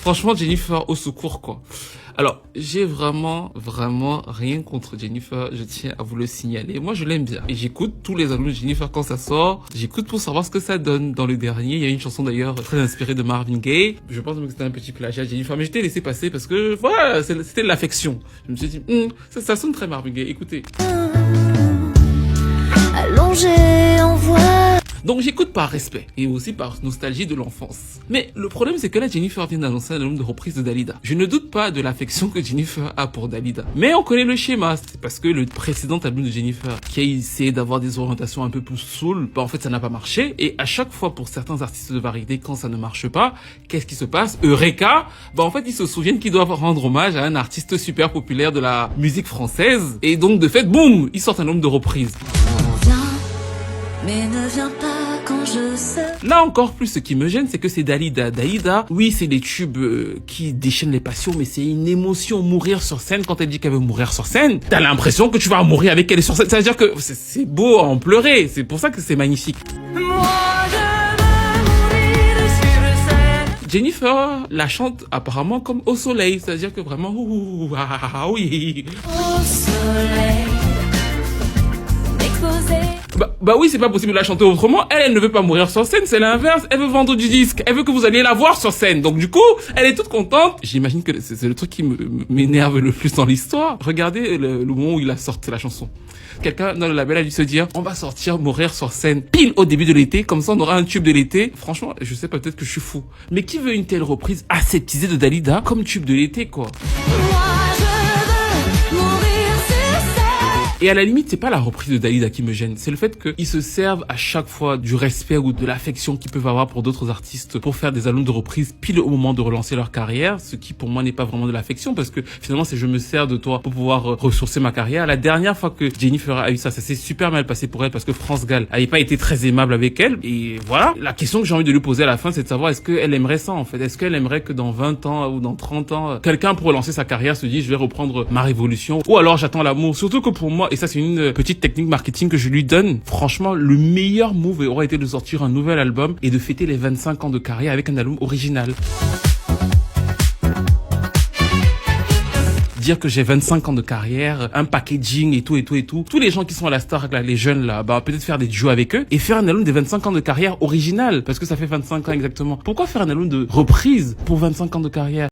Franchement, Jennifer, au secours, quoi. Alors, j'ai vraiment rien contre Jennifer, je tiens à vous le signaler. Moi, je l'aime bien. Et j'écoute tous les albums de Jennifer quand ça sort. J'écoute pour savoir ce que ça donne. Dans le dernier, il y a une chanson d'ailleurs très inspirée de Marvin Gaye. Je pense que c'était un petit plagiat de Jennifer, mais j'étais laissé passer parce que, voilà, c'était de l'affection. Je me suis dit, ça sonne très Marvin Gaye, écoutez. Allongé en voix. Donc j'écoute par respect et aussi par nostalgie de l'enfance. Mais le problème c'est que là Jennifer vient d'annoncer un album de reprise de Dalida. Je ne doute pas de l'affection que Jennifer a pour Dalida. Mais on connaît le schéma, c'est parce que le précédent album de Jennifer qui a essayé d'avoir des orientations un peu plus soul, en fait ça n'a pas marché. Et à chaque fois pour certains artistes de variété quand ça ne marche pas, qu'est-ce qui se passe? Eureka! En fait ils se souviennent qu'ils doivent rendre hommage à un artiste super populaire de la musique française. Et donc de fait, boum! Ils sortent un album de reprise. Mais ne viens pas quand je sais. Là encore plus, ce qui me gêne, c'est que c'est Dalida. Dalida, oui, c'est des tubes qui déchaînent les passions, mais c'est une émotion mourir sur scène. Quand elle dit qu'elle veut mourir sur scène, t'as l'impression que tu vas mourir avec elle sur scène. C'est-à-dire que c'est beau à en pleurer. C'est pour ça que c'est magnifique. Jennifer la chante apparemment comme au soleil. C'est-à-dire que vraiment, oui. Au soleil. Bah oui, c'est pas possible de la chanter autrement. Elle ne veut pas mourir sur scène, c'est l'inverse. Elle veut vendre du disque. Elle veut que vous alliez la voir sur scène. Donc du coup, elle est toute contente. J'imagine que c'est le truc qui m'énerve le plus dans l'histoire. Regardez le moment où il a sorti la chanson. Quelqu'un dans le label a dû se dire, on va sortir mourir sur scène pile au début de l'été, comme ça on aura un tube de l'été. Franchement, je sais pas, peut-être que je suis fou. Mais qui veut une telle reprise aseptisée de Dalida comme tube de l'été, quoi? Et à la limite, c'est pas la reprise de Dalida qui me gêne, c'est le fait qu'ils se servent à chaque fois du respect ou de l'affection qu'ils peuvent avoir pour d'autres artistes pour faire des albums de reprise pile au moment de relancer leur carrière, ce qui pour moi n'est pas vraiment de l'affection parce que finalement c'est je me sers de toi pour pouvoir ressourcer ma carrière. La dernière fois que Jennifer a eu ça s'est super mal passé pour elle parce que France Gall avait pas été très aimable avec elle et voilà. La question que j'ai envie de lui poser à la fin, c'est de savoir est-ce qu'elle aimerait ça en fait, est-ce qu'elle aimerait que dans 20 ans ou dans 30 ans, quelqu'un pour relancer sa carrière se dise je vais reprendre ma révolution ou alors j'attends l'amour. Surtout que pour moi, et ça c'est une petite technique marketing que je lui donne, franchement le meilleur move aurait été de sortir un nouvel album et de fêter les 25 ans de carrière avec un album original. Dire que j'ai 25 ans de carrière, un packaging et tout. Tous les gens qui sont à la star, là, les jeunes là, peut-être faire des duos avec eux et faire un album des 25 ans de carrière original parce que ça fait 25 ans exactement. Pourquoi faire un album de reprise pour 25 ans de carrière?